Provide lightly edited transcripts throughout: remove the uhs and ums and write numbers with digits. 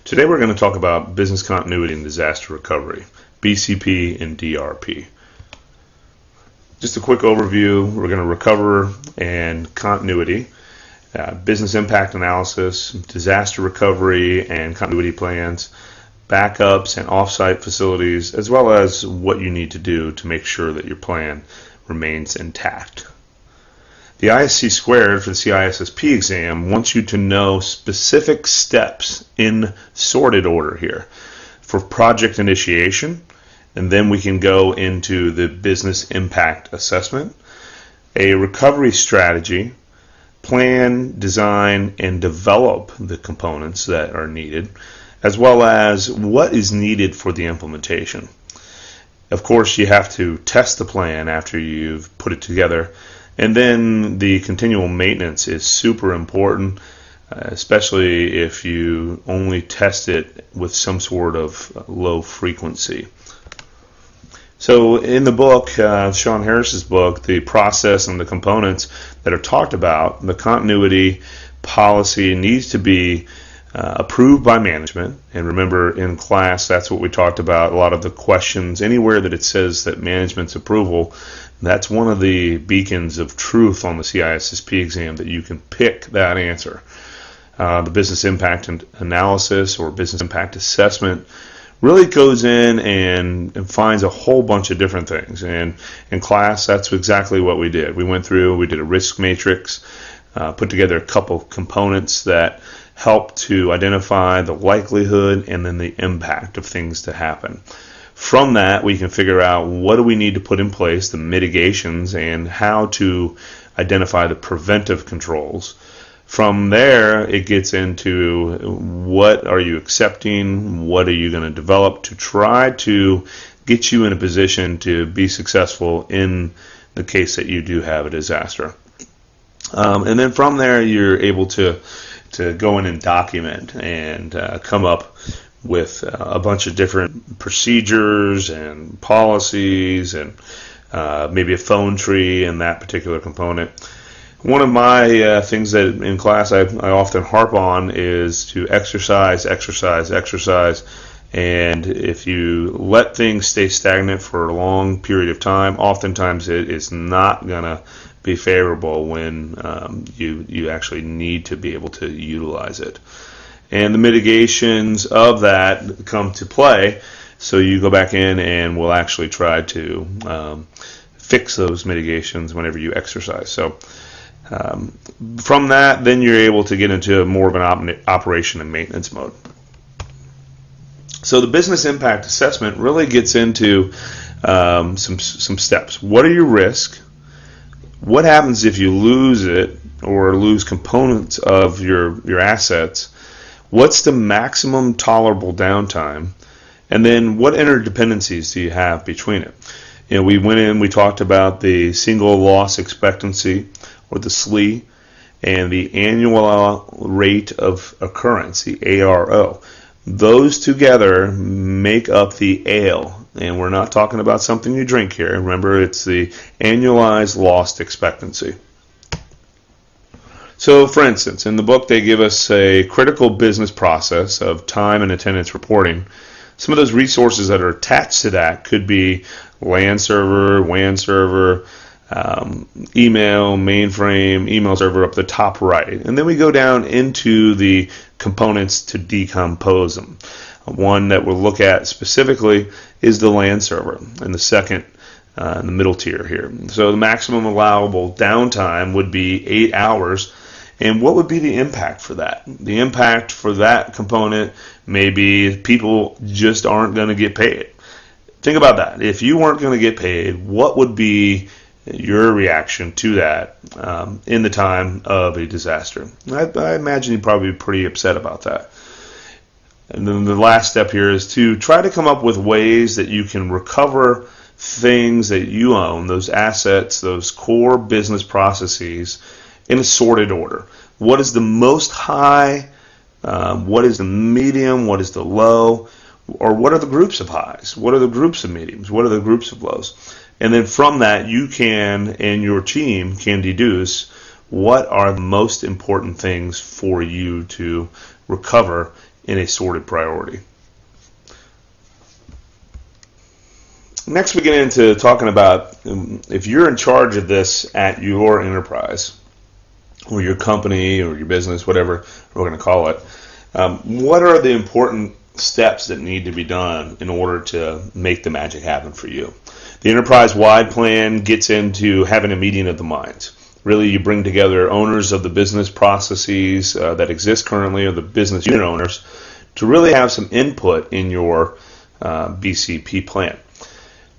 Today we're going to talk about business continuity and disaster recovery, BCP and DRP. Just a quick overview, we're going to recover and continuity, business impact analysis, disaster recovery and continuity plans, backups and offsite facilities, as well as what you need to do to make sure that your plan remains intact. The ISC squared for the CISSP exam wants you to know specific steps in sorted order here for project initiation, and then we can go into the business impact assessment, a recovery strategy, plan, design, and develop the components that are needed, as well as what is needed for the implementation. Of course, you have to test the plan after you've put it together. And then the continual maintenance is super important, especially if you only test it with some sort of low frequency. So in the book, Sean Harris's book, the process and the components that are talked about, the continuity policy needs to be approved by management. And remember, in class, that's what we talked about. A lot of the questions, anywhere that it says that management's approval, that's one of the beacons of truth on the CISSP exam, that you can pick that answer. The business impact analysis or business impact assessment really goes in and finds a whole bunch of different things. And in class, that's exactly what we did. We went through, we did a risk matrix, put together a couple components that help to identify the likelihood and then the impact of things to happen. From that, we can figure out what do we need to put in place, the mitigations, and how to identify the preventive controls. From there, it gets into what are you accepting, what are you going to develop to try to get you in a position to be successful in the case that you do have a disaster. And then from there, you're able to go in and document and come up with a bunch of different procedures and policies and maybe a phone tree in that particular component. One of my things that in class I often harp on is to exercise. And if you let things stay stagnant for a long period of time, oftentimes it is not going to be favorable when you actually need to be able to utilize it. And the mitigations of that come to play, so you go back in and we'll actually try to fix those mitigations whenever you exercise. So from that, then you're able to get into more of an operation and maintenance mode. So the business impact assessment really gets into some steps. What are your risks? What happens if you lose it or lose components of your assets? What's the maximum tolerable downtime? And then what interdependencies do you have between it? You know, we went in, we talked about the single loss expectancy, or the SLE, and the annual rate of occurrence, the ARO. Those together make up the ALE. And we're not talking about something you drink here. Remember, it's the annualized loss expectancy. So, for instance, in the book they give us a critical business process of time and attendance reporting. Some of those resources that are attached to that could be LAN server, WAN server, email, mainframe, email server up the top right. And then we go down into the components to decompose them. One that we'll look at specifically is the LAN server, and the second in the middle tier here. So the maximum allowable downtime would be 8 hours. And what would be the impact for that? The impact for that component may be people just aren't going to get paid. Think about that. If you weren't going to get paid, what would be your reaction to that in the time of a disaster? I imagine you'd probably be pretty upset about that. And then the last step here is to try to come up with ways that you can recover things that you own, those assets, those core business processes, in a sorted order. What is the most high? What is the medium? What is the low? Or what are the groups of highs? What are the groups of mediums? What are the groups of lows? And then from that, you can, and your team can deduce what are the most important things for you to recover in a sorted priority. Next, we get into talking about if you're in charge of this at your enterprise or your company or your business, whatever we're going to call it, what are the important steps that need to be done in order to make the magic happen for you? The enterprise-wide plan gets into having a meeting of the minds. Really, you bring together owners of the business processes that exist currently, or the business unit owners, to really have some input in your BCP plan.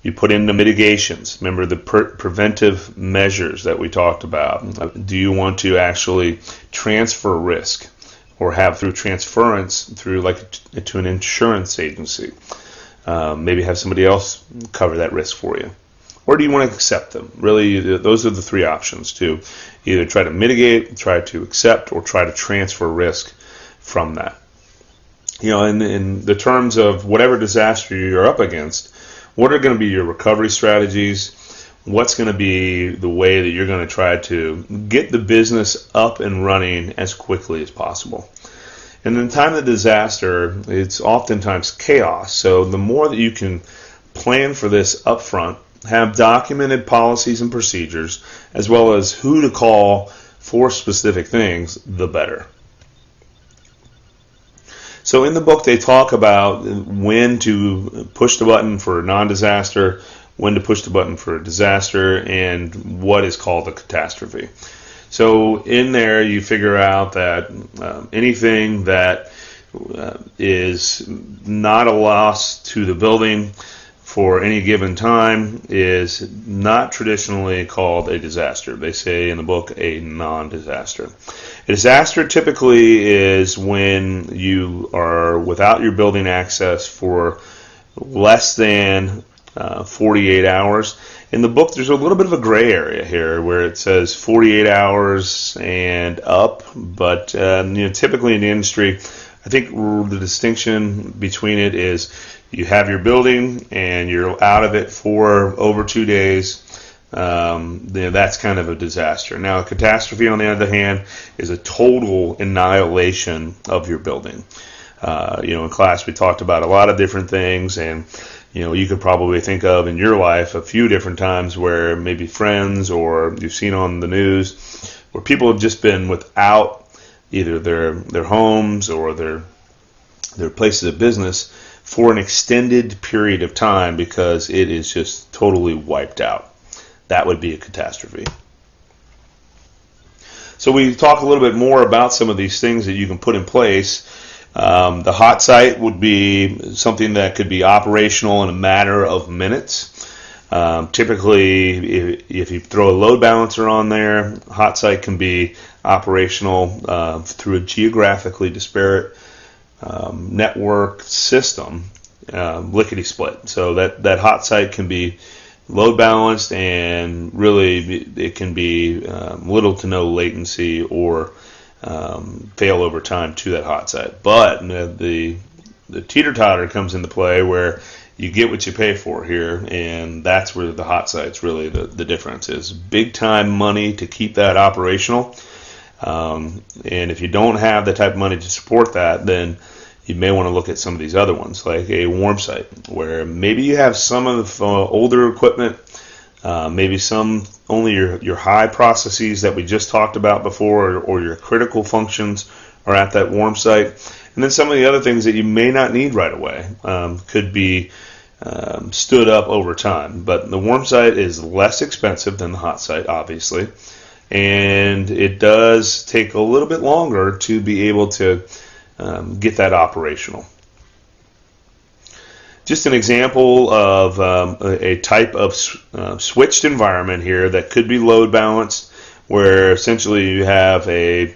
You put in the mitigations. Remember the preventive measures that we talked about. Do you want to actually transfer risk or have through transference through to an insurance agency? Maybe have somebody else cover that risk for you. Or do you want to accept them? Really, those are the three options: to either try to mitigate, try to accept, or try to transfer risk from that. In the terms of whatever disaster you're up against, what are going to be your recovery strategies? What's going to be the way that you're going to try to get the business up and running as quickly as possible? And in the time of disaster, it's oftentimes chaos. So the more that you can plan for this up front, have documented policies and procedures, as well as who to call for specific things, the better. So in the book, they talk about when to push the button for a non-disaster, when to push the button for a disaster, and what is called a catastrophe. So in there, you figure out that anything that is not a loss to the building for any given time is not traditionally called a disaster. They say in the book a non-disaster. A disaster typically is when you are without your building access for less than 48 hours. In the book, there's a little bit of a gray area here where it says 48 hours and up, but typically in the industry, I think the distinction between it is you have your building and you're out of it for over 2 days. That's kind of a disaster. Now, a catastrophe, on the other hand, is a total annihilation of your building. In class we talked about a lot of different things, and you could probably think of in your life a few different times where maybe friends or you've seen on the news where people have just been without either their homes or their places of business for an extended period of time because it is just totally wiped out. That would be a catastrophe. So we talk a little bit more about some of these things that you can put in place. The hot site would be something that could be operational in a matter of minutes. Typically, if you throw a load balancer on there, hot site can be operational through a geographically disparate network system, lickety-split. So that hot site can be load balanced, and really it can be little to no latency or fail over time to that hot site. But the teeter-totter comes into play where you get what you pay for here, and that's where the hot site's really the difference is. Big time money to keep that operational, and if you don't have the type of money to support that, then you may want to look at some of these other ones, like a warm site, where maybe you have some of the older equipment, maybe some only your high processes that we just talked about before, or your critical functions are at that warm site. And then some of the other things that you may not need right away could be stood up over time. But the warm site is less expensive than the hot site, obviously, and it does take a little bit longer to be able to get that operational. Just an example of a type of switched environment here that could be load balanced, where essentially you have a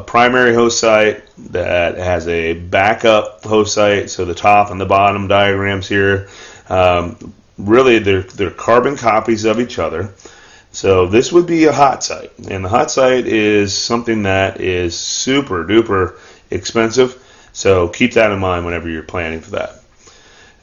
primary host site that has a backup host site. So the top and the bottom diagrams here, really they're carbon copies of each other. So this would be a hot site, and the hot site is something that is super duper expensive. So keep that in mind whenever you're planning for that.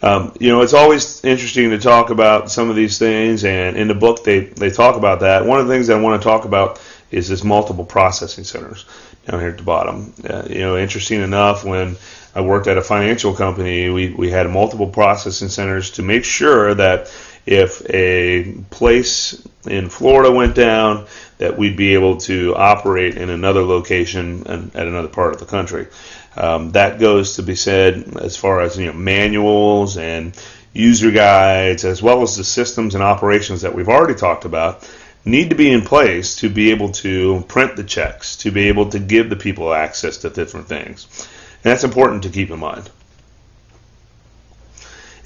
It's always interesting to talk about some of these things, and in the book they talk about that. One of the things that I want to talk about is this multiple processing centers. down here at the bottom. Interesting enough, when I worked at a financial company, we had multiple processing centers to make sure that if a place in Florida went down, that we'd be able to operate in another location and at another part of the country. That goes to be said as far as manuals and user guides, as well as the systems and operations that we've already talked about, need to be in place to be able to print the checks, to be able to give the people access to different things. And that's important to keep in mind.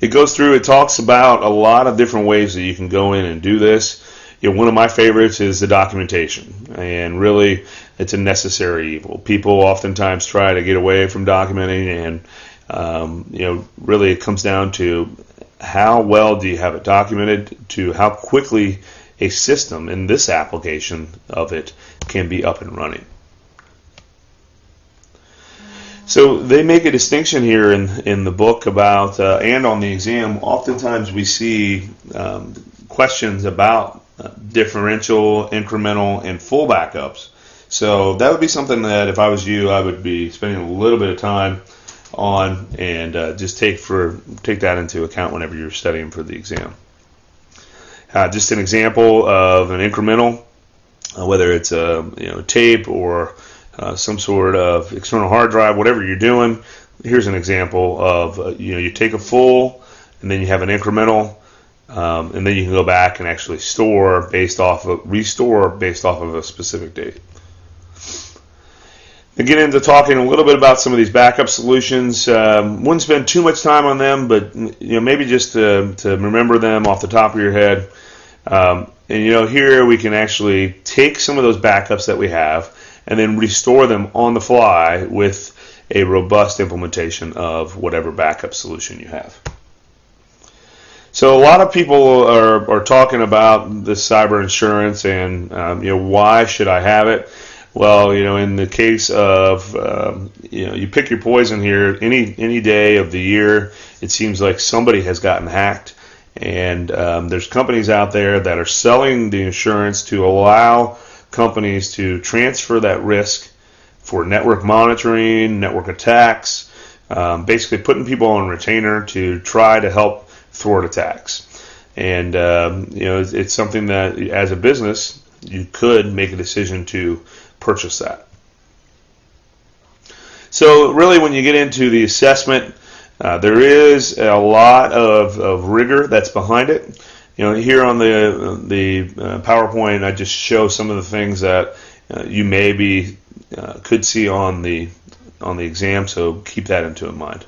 It goes through, it talks about a lot of different ways that you can go in and do this. One of my favorites is the documentation, and really it's a necessary evil. People oftentimes try to get away from documenting, and really it comes down to how well do you have it documented, to how quickly a system in this application of it can be up and running. So they make a distinction here in the book about, and on the exam, oftentimes we see questions about differential, incremental, and full backups. So that would be something that if I was you, I would be spending a little bit of time on, and just take that into account whenever you're studying for the exam. Just an example of an incremental, whether it's a tape or some sort of external hard drive, whatever you're doing. Here's an example of you take a full, and then you have an incremental, and then you can go back and actually restore based off of a specific date. And get into talking a little bit about some of these backup solutions. Wouldn't spend too much time on them, but maybe just to remember them off the top of your head. And here we can actually take some of those backups that we have and then restore them on the fly with a robust implementation of whatever backup solution you have. So a lot of people are talking about this cyber insurance and why should I have it? Well, in the case of you pick your poison here. Any day of the year, it seems like somebody has gotten hacked, and there's companies out there that are selling the insurance to allow companies to transfer that risk for network monitoring, network attacks, basically putting people on retainer to try to help thwart attacks. And it's something that as a business you could make a decision to purchase that. So really, when you get into the assessment, there is a lot of rigor that's behind it. Here on the PowerPoint, I just show some of the things that you maybe could see on the exam. So keep that into mind.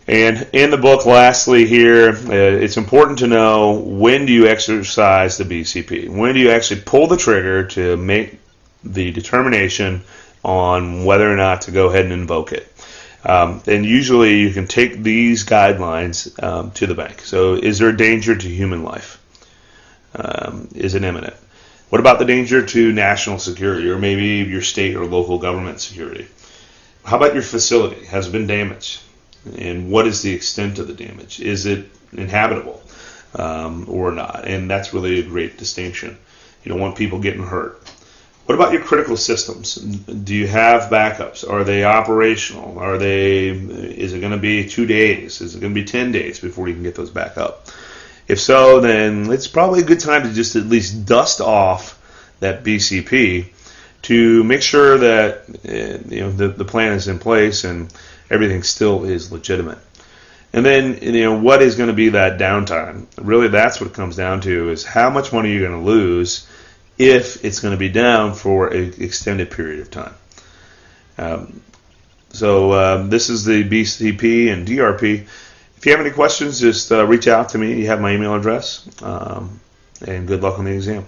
And in the book, lastly here, it's important to know, when do you exercise the BCP? When do you actually pull the trigger to make the determination on whether or not to go ahead and invoke it? And usually you can take these guidelines to the bank. So is there a danger to human life? Is it imminent? What about the danger to national security, or maybe your state or local government security? How about your facility? Has it been damaged? And what is the extent of the damage? Is it inhabitable or not? And that's really a great distinction. You don't want people getting hurt. What about your critical systems? Do you have backups? Are they operational? Is it going to be 2 days? Is it going to be 10 days before you can get those back up? If so, then it's probably a good time to just at least dust off that BCP to make sure that the plan is in place and everything still is legitimate. And then what is going to be that downtime? Really, that's what it comes down to, is how much money you're going to lose if it's going to be down for an extended period of time. So this is the BCP and DRP. If you have any questions, just reach out to me. You have my email address. And good luck on the exam.